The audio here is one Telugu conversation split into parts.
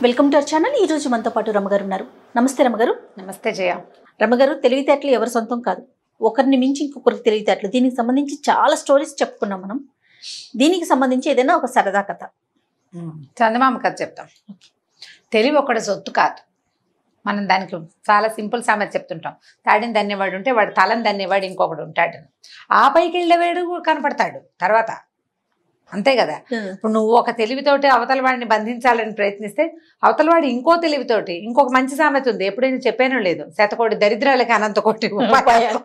Welcome to our channel. ఈ రోజు మనతో పాటు రమగారు ఉన్నారు. నమస్తే రమగారు. నమస్తే జయ. రమగారు, తెలివితేటలు ఎవరి సొంతం కాదు, ఒకరిని మించి ఇంకొకరికి తెలివితేటలు. దీనికి సంబంధించి చాలా స్టోరీస్ చెప్పుకున్నాం మనం. దీనికి సంబంధించి ఏదైనా ఒక సరదా కథ. చందమామ కథ చెప్తాం. తెలివి ఒకటి సొత్తు కాదు. మనం దానికి చాలా సింపుల్ సామెత చెప్తుంటాం. తాడిని దన్నేవాడు ఉంటే వాడు తలని దన్నేవాడు ఇంకొకడు ఉంటాడు. ఆ పైకి వెళ్ళేవాడు కనపడతాడు తర్వాత, అంతే కదా. ఇప్పుడు నువ్వు ఒక తెలివితోటి అవతల వాడిని బంధించాలని ప్రయత్నిస్తే అవతల వాడు ఇంకో తెలివితోటి, ఇంకొక మంచి సామెత ఉంది, ఎప్పుడైనా చెప్పానో లేదు, శతకోటి దరిద్రాలకి అనంత కోటి ఉపాయాలు.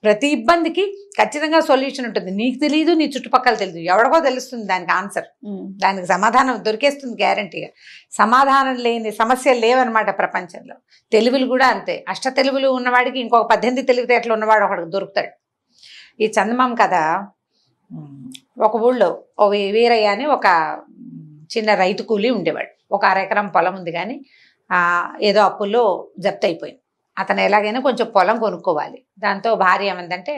ప్రతి ఇబ్బందికి ఖచ్చితంగా సొల్యూషన్ ఉంటుంది. నీకు తెలియదు, నీ చుట్టుపక్కల తెలియదు, ఎవరికో తెలుస్తుంది దానికి ఆన్సర్, దానికి సమాధానం దొరికేస్తుంది గ్యారంటీగా. సమాధానం లేని సమస్యలు లేవన్నమాట ప్రపంచంలో. తెలివిలు కూడా అంతే. అష్ట తెలివులు ఉన్నవాడికి ఇంకొక 18 తెలివితేటలు ఉన్నవాడు ఒకడికి దొరుకుతాడు. ఈ చందమామ కథ, ఒక ఊళ్ళో ఓ వీరయ్య అని ఒక చిన్న రైతు కూలి ఉండేవాడు. ఒక 1/2 ఎకరం పొలం ఉంది, కానీ ఏదో అప్పుల్లో జప్తు అయిపోయింది. అతను ఎలాగైనా కొంచెం పొలం కొనుక్కోవాలి. దాంతో భార్య ఏమందంటే,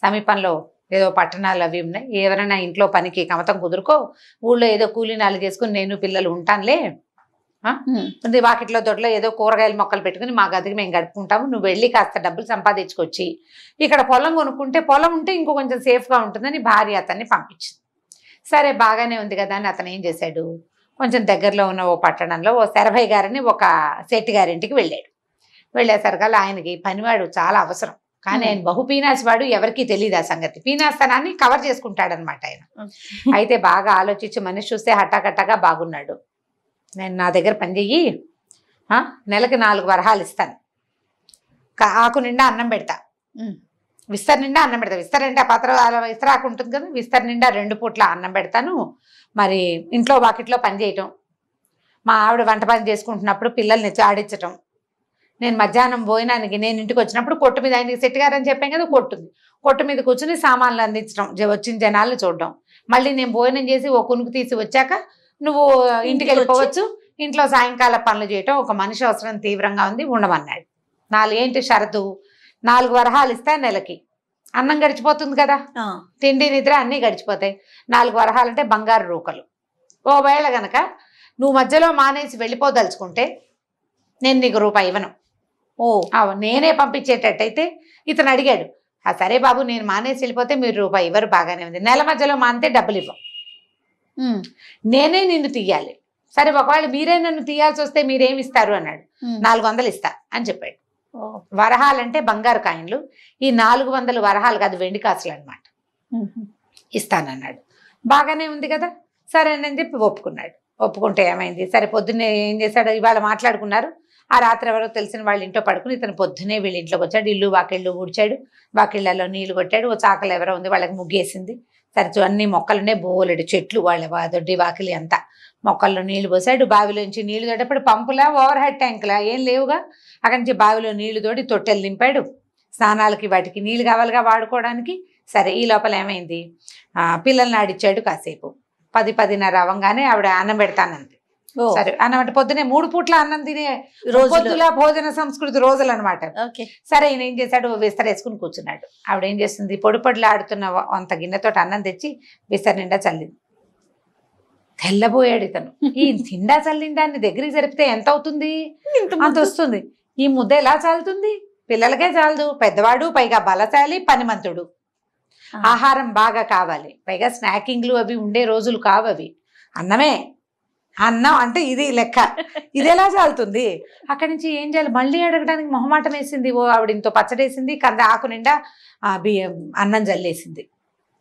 సమీపంలో ఏదో పట్టణాలు అవి ఉన్నాయి, ఎవరైనా ఇంట్లో పనికి కమతం కుదురుకో, ఊళ్ళో ఏదో కూలి నాలుగేసుకుని నేను పిల్లలు ఉంటానులే, వాకిట్లో దొడ్లో ఏదో కూరగాయల మొక్కలు పెట్టుకుని మా గదికి మేము గడుపుకుంటాము, నువ్వు వెళ్ళి కాస్త డబ్బులు సంపాదించుకొచ్చి ఇక్కడ పొలం కొనుక్కుంటే, పొలం ఉంటే ఇంకో కొంచెం సేఫ్గా ఉంటుందని భార్య అతన్ని పంపించింది. సరే, బాగానే ఉంది కదా అని అతను ఏం చేశాడు, కొంచెం దగ్గరలో ఉన్న ఓ పట్టణంలో ఓ శరభయ్య గారిని ఒక శెట్టి గారింటికి వెళ్ళాడు. వెళ్ళేసరికల్లా ఆయనకి పనివాడు చాలా అవసరం, కానీ ఆయన బహు పీనాసివాడు, ఎవరికీ తెలియదు ఆ సంగతి. పీనాస్తనాన్ని కవర్ చేసుకుంటాడనమాట ఆయన. అయితే బాగా ఆలోచించి మనిషి చూస్తే హఠాకట్టగా బాగున్నాడు. నేను నా దగ్గర పని చెయ్యి, నెలకి 4 వరహాలు ఇస్తాను, ఆకు నిండా అన్నం పెడతా, విస్తర్ నిండా అన్నం పెడతా, విస్తర్ నిండా పాత్ర విస్తరాకు ఉంటుంది కదా, విస్తర్ నిండా 2 పూట్ల అన్నం పెడతాను. మరి ఇంట్లో వాకిట్లో పని చేయటం, మా ఆవిడ వంట పని చేసుకుంటున్నప్పుడు పిల్లల్ని ఆడించటం, నేను మధ్యాహ్నం భోజనానికి నేను ఇంటికి వచ్చినప్పుడు కొట్టు మీద, ఆయనకి శెట్టి గారు అని చెప్పాం కదా, కొట్టుంది, కొట్టు మీద కూర్చుని సామాన్లు అందించడం, వచ్చిన జనాలను చూడడం, మళ్ళీ నేను భోజనం చేసి ఓ కునుకు తీసి వచ్చాక నువ్వు ఇంటికి వెళ్ళిపోవచ్చు, ఇంట్లో సాయంకాల పనులు చేయటం. ఒక మనిషి అవసరం తీవ్రంగా ఉంది, ఉండమన్నాడు. 4 ఏంటి షరతు, 4 వరహాలు ఇస్తా నెలకి, అన్నం గడిచిపోతుంది కదా, తిండి నిద్ర అన్నీ గడిచిపోతాయి. 4 వరహాలు అంటే బంగారు రూకలు. ఓవేళ గనక నువ్వు మధ్యలో మానేసి వెళ్ళిపోదలుచుకుంటే నేను నీకు రూపాయి ఇవ్వను. నేనే పంపించేటట్టయితే ఇతను అడిగాడు, సరే బాబు, నేను మానేసి వెళ్ళిపోతే మీరు రూపాయి ఇవ్వరు, బాగానే ఉంది, నెల మధ్యలో మానితే డబ్బులు ఇవ్వం, నేనే నిన్ను తీయాలి. సరే, ఒకవేళ మీరే నన్ను తీయాల్సి వస్తే మీరేమి ఇస్తారు అన్నాడు. 400 ఇస్తా అని చెప్పాడు. వరహాలంటే బంగారు కాయిన్లు, ఈ 400 వరహాలు కాదు, వెండి కాసులు అనమాట, ఇస్తానన్నాడు. బాగానే ఉంది కదా, సరేనని చెప్పి ఒప్పుకున్నాడు. ఒప్పుకుంటే ఏమైంది, సరే పొద్దున్నే ఏం చేశాడు, ఇవాళ మాట్లాడుకున్నారు. ఆ రాత్రి ఎవరో తెలిసిన వాళ్ళ ఇంట్లో పడుకుని ఇతను పొద్దునే వీళ్ళ ఇంట్లోకి వచ్చాడు. ఇల్లు వాకిళ్ళు ఊడ్చాడు, వాకిళ్ళలో నీళ్లు కొట్టాడు. ఓ చాకలు ఎవరో ఉంది, వాళ్ళకి ముగ్గేసింది. సరే, అన్ని మొక్కలునే బోలెడు చెట్లు, వాళ్ళ దొడ్డి వాకిలి అంతా, మొక్కల్లో నీళ్లు పోసాడు. బావిలోంచి నీళ్లు తోడేప్పుడు పంపులా ఓవర్ హెడ్ ట్యాంకులా ఏం లేవుగా, అక్కడి నుంచి బావిలో నీళ్లు తోడి తొట్టెలు నింపాడు. స్నానాలకి వాటికి నీళ్ళు కావాలిగా వాడుకోవడానికి. సరే, ఈ లోపల ఏమైంది, పిల్లల్ని ఆడిచ్చాడు కాసేపు. 10-10:30 అవ్వగానే ఆవిడ అన్నం పెడతానంది. సరే, అన్నం అంటే పొద్దునే 3 పూట్ల అన్నం తినే రోజుల భోజన సంస్కృతి రోజులు అనమాట. సరే, ఈయన ఏం చేశాడు, విస్తరేసుకుని కూర్చున్నాడు. ఆవిడ ఏం చేస్తుంది, పొడి ఆడుతున్న అంత గిన్నెతో అన్నం తెచ్చి విస్తర నిండా చల్లింది. తెల్లబోయాడు ఇతను. ఈ తిండా చల్లిన దాన్ని దగ్గరికి జరిపితే ఎంత అవుతుంది, అంత వస్తుంది. ఈ ముద్ద ఎలా చాలుతుంది, పిల్లలకే చాలదు, పెద్దవాడు, పైగా బలశాలి, పనిమంతుడు, ఆహారం బాగా కావాలి, పైగా స్నాకింగ్లు అవి ఉండే రోజులు కావు అవి, అన్నమే అన్నం అంటే ఇది లెక్క, ఇది ఎలా చాలుతుంది. అక్కడి నుంచి ఏం చేయాలి, మళ్ళీ అడగడానికి మొహమాటం వేసింది. ఓ ఆవిడ ఇంతో పచ్చడేసింది, కంద ఆకు నిండా అన్నం జల్లేసింది,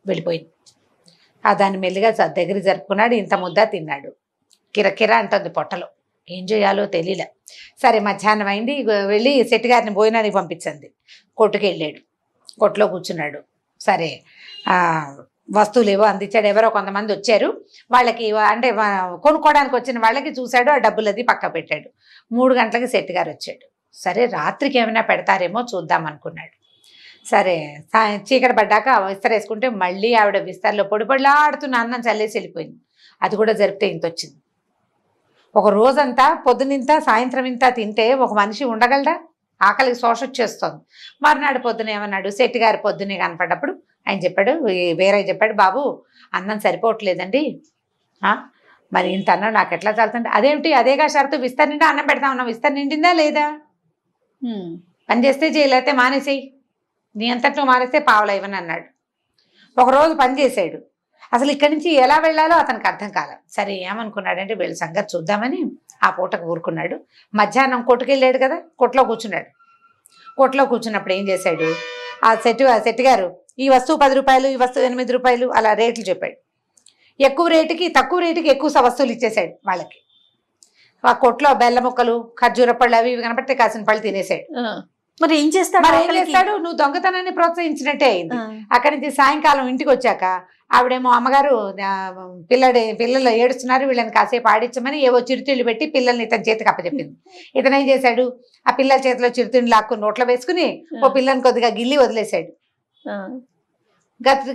వెళ్ళిపోయింది. దాన్ని మెల్లిగా దగ్గర జరుపుకున్నాడు. ఇంత ముద్ద తిన్నాడు. కిరకిర అంటుంది పొట్టలో, ఏం చేయాలో తెలియలే. సరే, మధ్యాహ్నం అయింది, వెళ్ళి శెట్టి గారిని భోజనానికి పంపించింది. కొట్టుకు వెళ్ళాడు, కొట్టులో కూర్చున్నాడు. సరే, వస్తువులు ఏవో అందించాడు. ఎవరో కొంతమంది వచ్చారు, వాళ్ళకి అంటే కొనుక్కోవడానికి వచ్చిన వాళ్ళకి చూశాడు, ఆ డబ్బులు అది పక్క పెట్టాడు. 3 గంటలకి శెట్టి గారు వచ్చాడు. సరే, రాత్రికి ఏమైనా పెడతారేమో చూద్దాం అనుకున్నాడు. సరే, చీకటి పడ్డాక విస్తరేసుకుంటే మళ్ళీ ఆవిడ విస్తరలో పొడిలాడుతున్న అన్నం చల్లేసి వెళ్ళిపోయింది. అది కూడా జరిపితే ఇంత వచ్చింది. ఒక రోజంతా పొద్దునింత సాయంత్రం ఇంత తింటే ఒక మనిషి ఉండగలరా, ఆకలికి శోష వచ్చేస్తుంది. మర్నాడు పొద్దున ఏమన్నాడు, శెట్టి గారు పొద్దునే కనపడ్డప్పుడు ఆయన చెప్పాడు, వేరే చెప్పాడు, బాబు అన్నం సరిపోవట్లేదండి, మరి ఇంత అన్నం నాకు ఎట్లా చాలుతుంది? అదేమిటి అదేగా షరతు, విస్తర్ నిండా అన్నం పెడతా ఉన్నాం, విస్తర్ నిండిందా లేదా? పని చేస్తే చేయలేతే మానేసేయి, నీ అంతట్లో మానేస్తే పావులా ఇవ్వని అన్నాడు. ఒకరోజు పని చేశాడు. అసలు ఇక్కడి నుంచి ఎలా వెళ్ళాలో అతనికి అర్థం కాలేదు. సరే ఏమనుకున్నాడంటే వీళ్ళ సంగతి చూద్దామని ఆ పూటకు ఊరుకున్నాడు. మధ్యాహ్నం కొట్టుకెళ్ళాడు కదా, కొట్లో కూర్చున్నాడు. కొట్లో కూర్చున్నప్పుడు ఏం చేశాడు, ఆ సెట్ గారు ఈ వస్తువు 10 రూపాయలు, ఈ వస్తువు 8 రూపాయలు అలా రేట్లు చెప్పాడు. ఎక్కువ రేటుకి తక్కువ రేటుకి ఎక్కువ వస్తువులు ఇచ్చేసాడు వాళ్ళకి. ఆ కొట్లో బెల్ల ముక్కలు, ఖర్జూర పళ్ళు అవి ఇవి కనపడితే కాసిన పళ్ళు తినేసాడు. మరి ఏం చేస్తాడు? నువ్వు దొంగతనాన్ని ప్రోత్సహించినట్టే అయింది. అక్కడి నుంచి సాయంకాలం ఇంటికి వచ్చాక ఆవిడేమో అమ్మగారు పిల్లలు ఏడుస్తున్నారు, వీళ్ళని కాసేపు ఆడించమని ఏవో చిరుతిళ్ళు పెట్టి పిల్లల్ని ఇతని చేతికి అప్పచెప్పింది. ఇతను ఏం చేశాడు, ఆ పిల్లల చేతిలో చిరుతిళ్ళు లాక్కుని నోట్లో వేసుకుని ఓ పిల్లని కొద్దిగా గిల్లి వదిలేశాడు.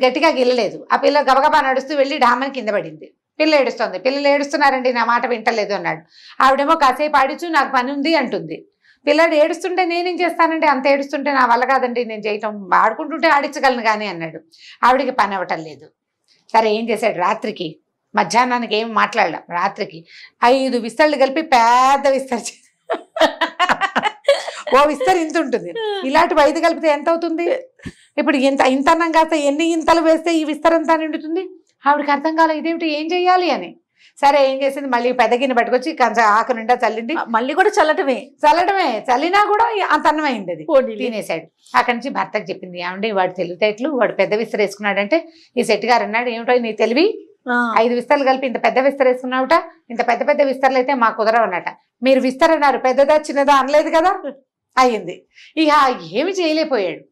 గట్టిగా గిల్లలేదు. ఆ పిల్ల గబగబా నడుస్తూ వెళ్ళి డామని కింద పడింది. పిల్ల ఏడుస్తోంది. పిల్లలు ఏడుస్తున్నారండి, నా మాట వింటలేదు అన్నాడు. ఆవిడేమో కాసేపు ఆడించు, నాకు పని ఉంది అంటుంది. పిల్లాడు ఏడుస్తుంటే నేనేం చేస్తానండి, అంత ఏడుస్తుంటే నా వల్ల కాదండి నేను చేయటం, ఆడుకుంటుంటే ఆడించగలను కానీ అన్నాడు. ఆవిడికి పని అవ్వటం లేదు. సరే ఏం చేశాడు, రాత్రికి మధ్యాహ్నానికి ఏం మాట్లాడలే, రాత్రికి 5 విస్తళ్ళు కలిపి పెద్ద విస్తర్ ఓ విస్తర్ ఇంత ఉంటుంది, ఇలాంటి 5 కలిపితే ఎంత అవుతుంది? ఇప్పుడు ఇంత అన్నం కాస్త ఎన్ని ఇంతలు వేస్తే ఈ విస్తరంతా నిండుతుంది? ఆవిడకి అర్థం కాలే ఇదేమిటి, ఏం చెయ్యాలి అని. సరే ఏం చేసింది, మళ్ళీ పెద్ద గిన్నె పట్టుకొచ్చి కొంచెం ఆకు నిండా చల్లింది. మళ్ళీ కూడా చల్లటమే, చల్లినా కూడా అంత అన్నం అయింది. అది తినేశాడు. అక్కడి నుంచి భర్తకు చెప్పింది, ఏమండి వాడు తెలివితేటలు, వాడు పెద్ద విస్తర వేసుకున్నాడంటే ఈ సెట్ గారు అన్నాడు, ఏమిటో నీ తెలివి, 5 విస్తరలు కలిపి ఇంత పెద్ద విస్తర వేసుకున్నావుట, ఇంత పెద్ద పెద్ద విస్తరలు అయితే మాకు కుదరవన్నట. మీరు విస్తర అన్నారు, పెద్దదా చిన్నదా అనలేదు కదా. అయ్యింది. ఇక ఏమి చేయలేకపోయాడు.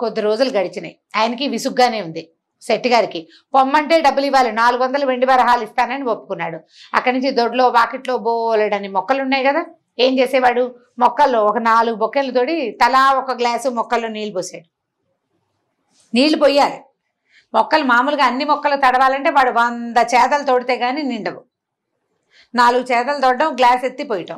కొద్ది రోజులు గడిచినాయి. ఆయనకి విసుగ్గానే ఉంది. సెట్ గారికి పొమ్మంటే డబ్బులు ఇవ్వాలి, 400 వెండి వరహాలు ఇస్తానని ఒప్పుకున్నాడు. అక్కడి నుంచి దొడ్లో వాకిట్లో బోలెడని మొక్కలు ఉన్నాయి కదా, ఏం చేసేవాడు, మొక్కల్లో ఒక 4 బొక్కెలు తోడి తలా ఒక గ్లాసు మొక్కల్లో నీళ్ళు పోసాడు. నీళ్లు పోయాలి. మొక్కలు మామూలుగా అన్ని మొక్కలు తడవాలంటే వాడు 100 చేదలు తోడితే కానీ నిండవు. 4 చేదలు తోడడం, గ్లాస్ ఎత్తి పోయటం.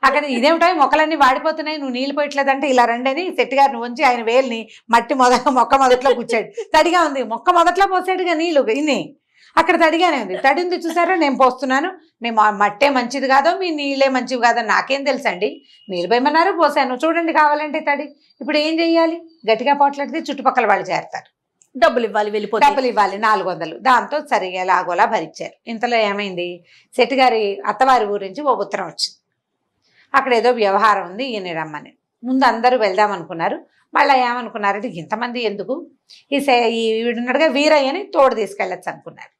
అక్కడ ఇదేమిటో మొక్కలన్నీ వాడిపోతున్నాయి, నువ్వు నీళ్ళు పోయట్లేదంటే ఇలా రండని సెట్ గారిని ఉంచి ఆయన వేలుని మొక్క మొదట్లో కూర్చాడు. తడిగా ఉంది, మొక్క మొదట్లో పోసాడుగా నీళ్ళు ఇన్ని, అక్కడ తడిగానే ఉంది. తడింది చూసారా, నేను పోస్తున్నాను, నేను మట్టే మంచిది కాదో మీ నీళ్ళే మంచివి కాదో నాకేం తెలుసండి, నీళ్ళు పోయమన్నారు పోసాను, చూడండి కావాలంటే తడి. ఇప్పుడు ఏం చెయ్యాలి, గట్టిగా పోట్లాడితే చుట్టుపక్కల వాళ్ళు చేరతారు, డబ్బులు ఇవ్వాలి, వెళ్ళిపోతే డబ్బులు ఇవ్వాలి 400. దాంతో సరిగా ఎలాగోలా భరించారు. ఇంతలో ఏమైంది, సెట్ గారి అత్తవారి ఊరి నుంచి ఓ ఉత్తరం వచ్చింది. అక్కడ ఏదో వ్యవహారం ఉంది, ఈయన రమ్మని. ముందు అందరూ వెళ్దాం అనుకున్నారు. మళ్ళీ ఏమనుకున్నారంటే ఇంతమంది ఎందుకు, వీడున్నాడుగా వీరయ్యని తోడు తీసుకెళ్ళచ్చు అనుకున్నారు.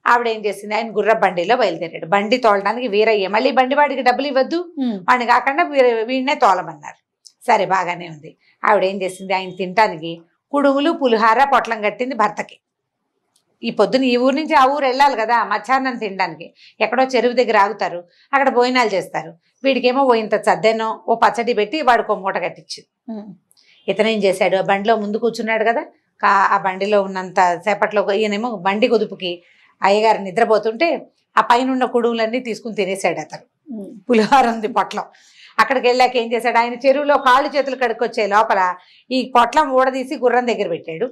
ఆవిడ ఏం చేసింది, ఆయన గుర్ర బండిలో బయలుదేరాడు. బండి తోలడానికి వీరయ్య, మళ్ళీ బండి వాడికి డబ్బులు ఇవ్వద్దు, వాడిని కాకుండా వీడినే తోలమన్నారు. సరే బాగానే ఉంది. ఆవిడ ఏం చేసింది, ఆయన తినటానికి కుడుములు పులిహార పొట్లం కట్టింది భర్తకి. ఈ పొద్దున ఈ ఊరు నుంచి ఆ ఊరు వెళ్ళాలి కదా, మధ్యాహ్నం తినడానికి ఎక్కడో చెరువు దగ్గర ఆగుతారు, అక్కడ భోజనాలు చేస్తారు. వీడికేమో ఓ ఇంత చద్దెనో ఓ పచ్చడి పెట్టి వాడికి ఓ మూట కట్టించింది. ఇతనేం చేశాడు, ఆ బండిలో ముందు కూర్చున్నాడు కదా, ఆ బండిలో ఉన్నంత సేపట్లో ఈయనేమో బండి కుదుపుకి అయ్యగారు నిద్రపోతుంటే ఆ పైన ఉన్న కుడుములన్నీ తీసుకుని తినేశాడు అతను. పులిహార ఉంది పొట్లం. అక్కడికి వెళ్ళాక ఏం చేశాడు, ఆయన చెరువులో కాళ్ళు చేతులు కడుక్కొచ్చే లోపల ఈ పొట్లం ఊడదీసి గుర్రం దగ్గర పెట్టాడు.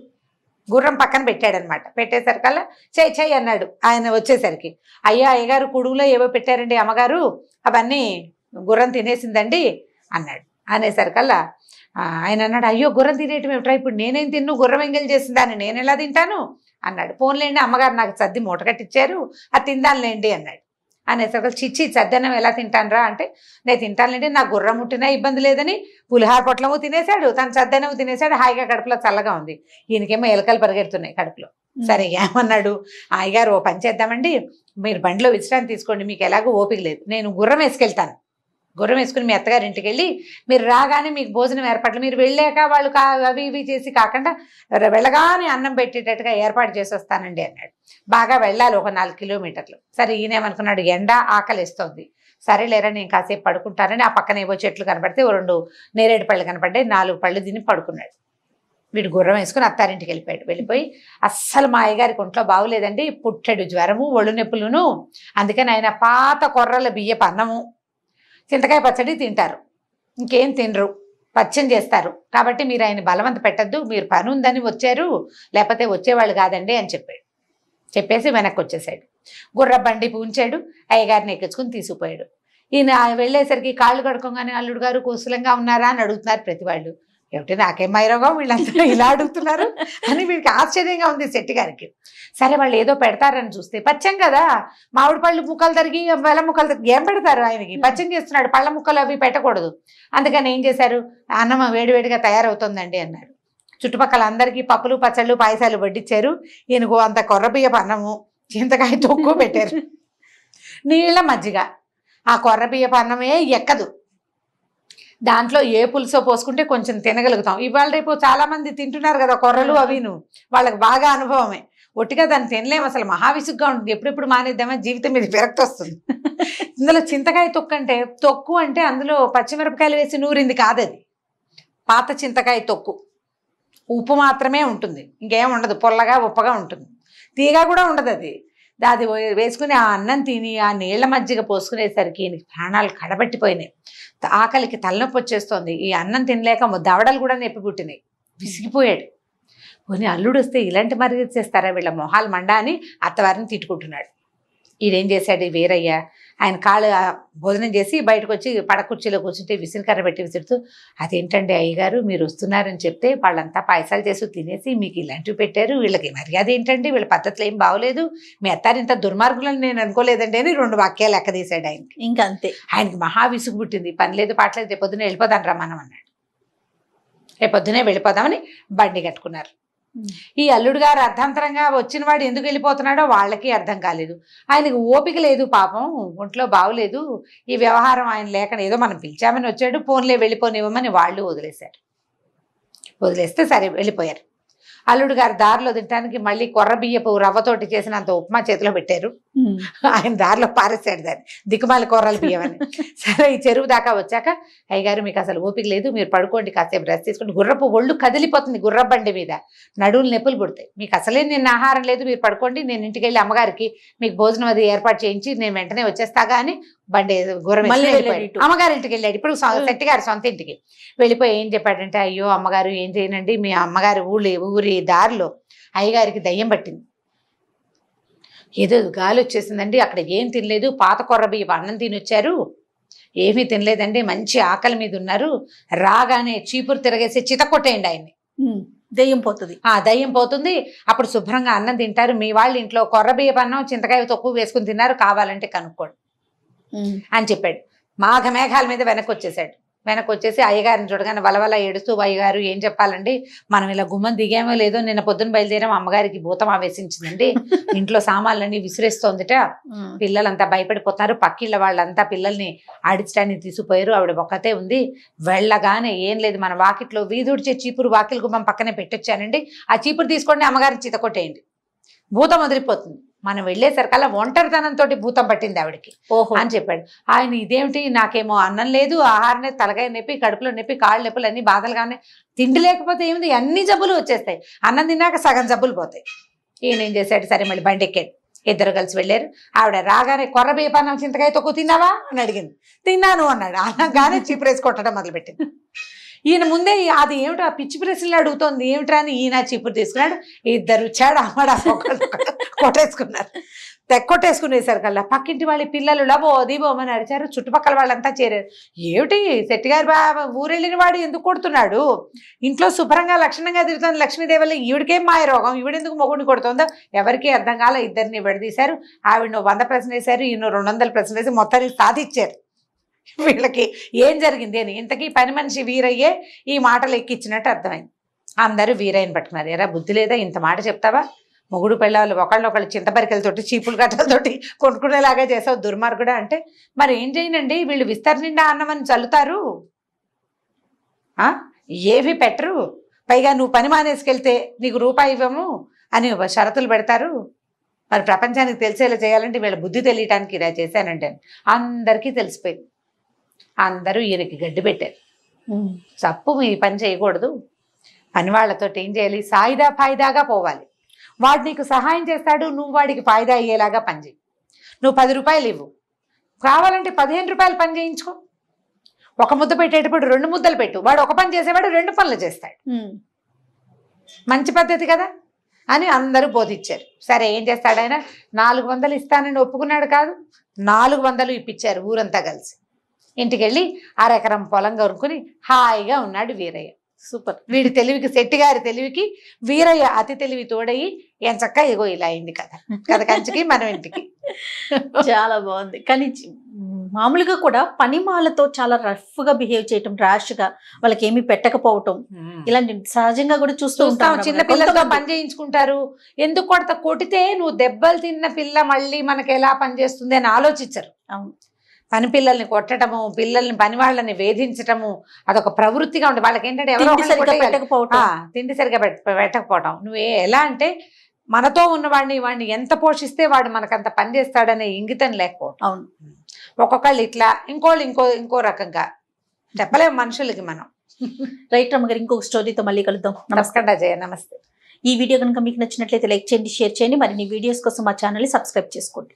గుర్రం పక్కన పెట్టాడనమాట. పెట్టేసరికల్లా చెయ్యి అన్నాడు ఆయన వచ్చేసరికి. అయ్యగారు కుడుములో ఏవో పెట్టారండి అమ్మగారు, అవన్నీ గుర్రం తినేసిందండి అన్నాడు. అనేసరికల్లా ఆయన అన్నాడు, అయ్యో గుర్రం తినేయటం ఏమిట్రా, ఇప్పుడు నేనేం తిన్ను, గుర్రం ఎంగేలు చేసిందాన్ని నేను ఎలా తింటాను అన్నాడు. పోన్లేండి అమ్మగారు నాకు సర్ది మూట కట్టించారు, అది తిందానులేండి అన్నాడు. అనేసరికి చిచ్చి చద్దన్నం ఎలా తింటానురా అంటే, నేను తింటానులేండి, నాకు గుర్రం ముట్టినా ఇబ్బంది లేదని పులిహార పొట్లము తినేశాడు, తను చద్దన్నం తినేశాడు, హాయిగా కడుపులో చల్లగా ఉంది. ఈయనకేమో ఎలకలు పరిగెడుతున్నాయి కడుపులో. సరే ఏమన్నాడు, అయ్యగారు ఓ పని చేద్దామండి, మీరు బండిలో విశ్రాంతి తీసుకోండి, మీకు ఎలాగో ఓపిక లేదు, నేను గుర్రం వేసుకెళ్తాను, గుర్రం వేసుకుని మీ అత్తగారి ఇంటికి వెళ్ళి మీరు రాగానే మీకు భోజనం ఏర్పాట్లు, మీరు వెళ్ళాక వాళ్ళు అవి ఇవి చేసి కాకుండా వెళ్ళగానే అన్నం పెట్టేటట్టుగా ఏర్పాటు చేసి వస్తానండి అన్నాడు. బాగా వెళ్ళాలి, ఒక 4 కిలోమీటర్లు. సరే ఈయనేమనుకున్నాడు, ఎండ ఆకలిస్తోంది, సరే లేరా నేను కాసేపు పడుకుంటానని ఆ పక్కన ఏవో చెట్లు కనపడితే 2 నేరేడు పళ్ళు కనపడ్డాయి, 4 పళ్ళు తిని పడుకున్నాడు. వీడు గుర్రం వేసుకుని అత్తారింటికి వెళ్ళిపోయాడు. వెళ్ళిపోయి అస్సలు మా అయ్యగారికి ఒంట్లో బాగులేదండి, పుట్టెడు జ్వరము ఒళ్ళు నొప్పులును, అందుకని ఆయన పాత కొర్రల బియ్యపు అన్నము చింతకాయ పచ్చడి తింటారు, ఇంకేం తినరు, పచ్చం చేస్తారు, కాబట్టి మీరు ఆయన బలవంత పెట్టద్దు, మీరు పని ఉందని వచ్చారు, లేకపోతే వచ్చేవాళ్ళు కాదండి అని చెప్పాడు. చెప్పేసి వెనక్కి వచ్చేసాడు. గుర్ర బండి పూంచాడు, అయ్యగారిని ఎక్కించుకుని తీసుకుపోయాడు. ఈయన వెళ్ళేసరికి కాళ్ళు కడుకోగానే అల్లుడు గారు కుశలంగా ఉన్నారా అని అడుగుతున్నారు ప్రతి వాళ్ళు. ఏమిటి నాకేం మైరోగం వీళ్ళంతా ఇలా అడుగుతున్నారు అని వీడికి ఆశ్చర్యంగా ఉంది శెట్టి గారికి. సరే వాళ్ళు ఏదో పెడతారని చూస్తే పచ్చం కదా, మామిడి పళ్ళు ముక్కలు తరిగి బెల్లం ముక్కలు తరిగి ఏం పెడతారు ఆయనకి, పచ్చం చేస్తున్నాడు, పళ్ళ ముక్కలు అవి పెట్టకూడదు. అందుకని ఏం చేశారు, అన్నం వేడివేడిగా తయారవుతుందండి అన్నాడు. చుట్టుపక్కల అందరికీ పప్పులు పచ్చళ్ళు పాయసాలు వడ్డిచ్చారు. ఈయనకు అంత కొర్రబియ్యపు అన్నము చింతకాయ తొక్కు పెట్టారు, నీళ్ళ మజ్జిగ. ఆ కొర్రబియ్యపు అన్నమే ఎక్కదు, దాంట్లో ఏ పులుసో పోసుకుంటే కొంచెం తినగలుగుతాం. ఇవాళ రేపు చాలా మంది తింటున్నారు కదా కొర్రలు అవిను, వాళ్ళకి బాగా అనుభవమే. ఒట్టిగా దాన్ని తినలేము, అసలు మహావిసుగ్గా ఉంటుంది. ఎప్పుడెప్పుడు మానేద్దామా, జీవితం మీద విరక్తి వస్తుంది. ఇందులో చింతకాయ తొక్కు అంటే అందులో పచ్చిమిరపకాయలు వేసి నూరింది కాదు, అది పాత చింతకాయ తొక్కు. ఉప్పు మాత్రమే ఉంటుంది, ఇంకేం ఉండదు, పొల్లగా ఉప్పగా ఉంటుంది, తీగా కూడా ఉండదు. అది వేసుకుని ఆ అన్నం తిని ఆ నీళ్ల మజ్జిగ పోసుకునేసరికి ప్రాణాలు కడబట్టిపోయినాయి. ఆకలికి తలనొప్పి వచ్చేస్తోంది. ఈ అన్నం తినలేక దవడలు కూడా నొప్పి పుట్టినాయి. విసిగిపోయాడు. పోనీ అల్లుడు వస్తే ఇలాంటి మరిగి చేస్తారా వీళ్ళ మొహాలు మండా అని అత్తవారిని తిట్టుకుంటున్నాడు. ఈయనేం చేశాడు వీరయ్య, ఆయన కాళ్ళు భోజనం చేసి బయటకు వచ్చి పడకుర్చీలో కూర్చుంటే విసిరికర్ర పెట్టి విసురుతూ, అదేంటండి అయ్యగారు మీరు వస్తున్నారని చెప్తే వాళ్ళంతా పాయసాలు చేసి తినేసి మీకు ఇలాంటివి పెట్టారు, వీళ్ళకి మర్యాద ఏంటండి, వీళ్ళ పద్ధతులు ఏం బాగోలేదు, మీ అత్తారు ఇంత దుర్మార్గులని నేను అనుకోలేదండి అని 2 వాక్యాలు లెక్క తీశాడు ఆయనకి. ఇంకా అంతే, ఆయనకి మహా విసుగు పుట్టింది. పని లేదు పాటలేదు, రేపొద్దునే వెళ్ళిపోదాం రమ్మనం అన్నాడు. రేపొద్దునే వెళ్ళిపోదామని బండి కట్టుకున్నారు. ఈ అల్లుడు గారు అర్ధాంతరంగా వచ్చిన వాడు ఎందుకు వెళ్ళిపోతున్నాడో వాళ్ళకి అర్థం కాలేదు. ఆయనకు ఓపిక లేదు పాపం, ఒంట్లో బాగులేదు, ఈ వ్యవహారం ఆయన లేక ఏదో మనం పిలిచామని వచ్చాడు, ఫోన్లే వెళ్ళిపోనివ్వమని వాళ్ళు వదిలేశారు. వదిలేస్తే సరే వెళ్ళిపోయారు. అల్లుడు గారు దారిలో తినడానికి మళ్ళీ కొర్రబియ్యపు రవ్వతోటి చేసినంత ఉప్మా చేతిలో పెట్టారు. ఆయన దారిలో పారేసాడు దాన్ని, దిక్కుమాలి కొర్రల బియ్యం అని. సరే ఈ చెరువు దాకా వచ్చాక, అయ్యగారు మీకు అసలు ఓపిక లేదు, మీరు పడుకోండి, కాసేపు రెస్ట్ తీసుకుంటే గుర్రపు ఒళ్ళు కదిలిపోతుంది, గుర్రబండి మీద నడువులు నొప్పులు పుడతాయి, మీకు అసలే నిన్న ఆహారం లేదు, మీరు పడుకోండి, నేను ఇంటికి వెళ్ళి అమ్మగారికి మీకు భోజనం అది ఏర్పాటు చేయించి నేను వెంటనే వచ్చేస్తాగా అని బండి గుర్రం అమ్మగారి ఇంటికి వెళ్ళాడు. ఇప్పుడు శెట్టి గారు సొంత ఇంటికి వెళ్ళిపోయి ఏం చెప్పాడంటే, అయ్యో అమ్మగారు ఏం చేయనండి, మీ అమ్మగారి ఊరి దారిలో అయ్యగారికి దయ్యం పట్టింది, ఏదో గాలి వచ్చేసిందండి, అక్కడ ఏం తినలేదు, పాత కొర్రబియ్యపు అన్నం తినొచ్చారు, ఏమీ తినలేదండి, మంచి ఆకలి మీద ఉన్నారు, రాగానే చీపురు తిరగేసి చితకొట్టేయండి ఆయన్ని, దయ్యం పోతుంది. దయ్యం పోతుంది, అప్పుడు శుభ్రంగా అన్నం తింటారు, మీ వాళ్ళ ఇంట్లో కొర్రబియ్యపు అన్నం చింతకాయ తొక్కు వేసుకుని తిన్నారు, కావాలంటే కనుక్కోండి అని చెప్పాడు. మేఘాల మీద వెనక్కి వచ్చేసి అయ్యగారిని చూడగానే వలవల ఏడుస్తూ, అయ్యగారు ఏం చెప్పాలండి, మనం ఇలా గుమ్మం దిగామో లేదో నిన్న పొద్దున్న బయలుదేరాం, అమ్మగారికి భూతం ఆవేశించిందండి, ఇంట్లో సామాన్లన్నీ విసిరేస్తోందిట, పిల్లలంతా భయపడిపోతున్నారు, పక్కిళ్ళ వాళ్ళంతా పిల్లల్ని ఆడించడానికి తీసుకుపోయారు, ఆవిడ ఒక్కతే ఉంది, వెళ్ళగానే ఏం లేదు మన వాకిట్లో వీధుడిచే చీపురు వాకిలి గుమ్మం పక్కనే పెట్టొచ్చానండి, ఆ చీపురు తీసుకోండి అమ్మగారిని చితకొట్టేయండి, భూతం వదిలిపోతుంది. మనం వెళ్ళేసరికల్లా ఒంటరితనంతో భూతం పట్టింది ఆవిడకి అని చెప్పాడు. ఆయన ఇదేమిటి, నాకేమో అన్నం లేదు, ఆహారం లేదు, తలకాయ నొప్పి, కడుపులో నొప్పి, కాళ్ళు నొప్పులు అన్ని బాధలుగానే, తిండి లేకపోతే ఏమిటి అన్ని జబ్బులు వచ్చేస్తాయి, అన్నం తిన్నాక సగం జబ్బులు పోతాయి. ఈయన ఏం చేశాడు, సరే మళ్ళీ బండి ఎక్కాడు, ఇద్దరు కలిసి వెళ్ళారు. ఆవిడ రాగానే కొర్రబియ్యపు అన్నం చింతకాయ తొక్కు తిన్నావా అని అడిగింది. తిన్నాను అన్నాడు. అనగానే చీపురేసి కొట్టడం మొదలుపెట్టింది. ఈయన ముందే అది ఏమిటో ఆ పిచ్చి ప్రశ్నలు అడుగుతోంది ఏమిట్రా అని ఈయన చీపురు తీసుకున్నాడు. ఇద్దరు వచ్చాడు, అమ్మడు కొట్టేసుకున్నారు. కొట్టేసుకునేసరి కల్లా పక్కింటి వాళ్ళ పిల్లలు లబో దీబోమని అరిచారు, చుట్టుపక్కల వాళ్ళంతా చేరారు. ఏమిటి శెట్టి గారు ఊరెళ్ళిన వాడు ఎందుకు కొడుతున్నాడు, ఇంట్లో శుభ్రంగా లక్షణంగా తిరుగుతుంది లక్ష్మీదేవల్లి, ఈవిడికేం మాయ రోగం, ఈవిడెందుకు మొగుడిని కొడుతుందో ఎవరికి అర్థం కాల. ఇద్దరిని విడదీశారు. ఆవిడ 100 ప్రశ్నలు వేశారు, ఈయన 200 ప్రశ్నలు వేసి మొత్తానికి సాధించారు. వీళ్ళకి ఏం జరిగింది అని ఇంతకీ పని మనిషి వీరయ్యే ఈ మాటలు ఎక్కించినట్టు అర్థమైంది. అందరూ వీరయ్యని పట్టుకున్నారు. ఎరా బుద్ధి లేదా, ఇంత మాట చెప్తావా, మొగుడు పిల్లలు ఒకళ్ళొకళ్ళు చింతపరికలతోటి చీపులు గట్టలతోటి కొనుక్కునేలాగా చేసావు దుర్మార్గుడా అంటే, మరి ఏం చేయనండి, వీళ్ళు విస్తరి నిండా అన్నమని చల్లుతారు, ఏవి పెట్టరు, పైగా నువ్వు పని మానేసుకెళ్తే నీకు రూపాయి ఇవ్వము అని షరతులు పెడతారు, మరి ప్రపంచానికి తెలిసేలా చేయాలంటే వీళ్ళ బుద్ధి తెలియటానికి ఇలా చేశానంటే అందరికీ తెలిసిపోయింది. అందరూ ఈయనకి గడ్డి పెట్టారు. తప్పు, ఈ పని చేయకూడదు, పని వాళ్ళతో ఏం చేయాలి, సాయిదా ఫాయిదాగా పోవాలి, వాడు నీకు సహాయం చేస్తాడు, నువ్వు వాడికి ఫాయిదా అయ్యేలాగా పని చేయి, నువ్వు 10 రూపాయలు ఇవ్వు, కావాలంటే 15 రూపాయలు పని చేయించుకో, ఒక ముద్ద పెట్టేటప్పుడు 2 ముద్దలు పెట్టు, వాడు ఒక పని చేసేవాడు 2 పనులు చేస్తాడు, మంచి పద్ధతి కదా అని అందరూ బోధించారు. సరే ఏం చేస్తాడు ఆయన, 400 ఇస్తానని ఒప్పుకున్నాడు కాదు, 400 ఇప్పించారు ఊరంతా కలిసి. ఇంటికి వెళ్ళి 1/2 ఎకరం పొలం కొనుక్కుని హాయిగా ఉన్నాడు వీరయ్య. సూపర్. వీడి తెలివికి, శెట్టి గారి తెలివికి వీరయ్య అతి తెలివి తోడయి ఎంచక్క ఇగో ఇలా అయింది కథ. కథ కంచికి మనం ఇంటికి. చాలా బాగుంది. కానీ మామూలుగా కూడా పనిమాలతో చాలా రఫ్ గా బిహేవ్ చేయటం, ర్యాష్ గా వాళ్ళకి ఏమి పెట్టకపోవటం, ఇలాంటి సహజంగా కూడా చూస్తూ ఉంటాం. చిన్న పిల్లలతో పని చేయించుకుంటారు. ఎందుకు కొడితే నువ్వు దెబ్బలు తిన్న పిల్ల మళ్ళీ మనకి ఎలా పనిచేస్తుంది అని ఆలోచించరు. అవును. పని పిల్లల్ని కొట్టడము, పిల్లల్ని పని వాళ్ళని వేధించటము అదొక ప్రవృత్తిగా ఉంటుంది వాళ్ళకి. ఏంటంటే ఎవరో తిండి సరిగ్గా పెట్టకపోవటం. నువ్వు ఎలా అంటే మనతో ఉన్నవాడిని వాడిని ఎంత పోషిస్తే వాడు మనకంత పని చేస్తాడనే ఇంగితం లేకపోవటం. అవును. ఒక్కొక్కళ్ళు ఇట్లా, ఇంకోళ్ళు ఇంకో రకంగా చెప్పలేము మనుషులకి మనం. రైట్ రమ్మగారు, ఇంకొక స్టోరీతో మళ్ళీ కలుద్దాం. నమస్కారం అజయ్. నమస్తే. ఈ వీడియో కనుక మీకు నచ్చినట్లయితే లైక్ చేయండి, షేర్ చేయండి. మరిన్ని వీడియోస్ కోసం మా ఛానల్ని సబ్స్క్రైబ్ చేసుకోండి.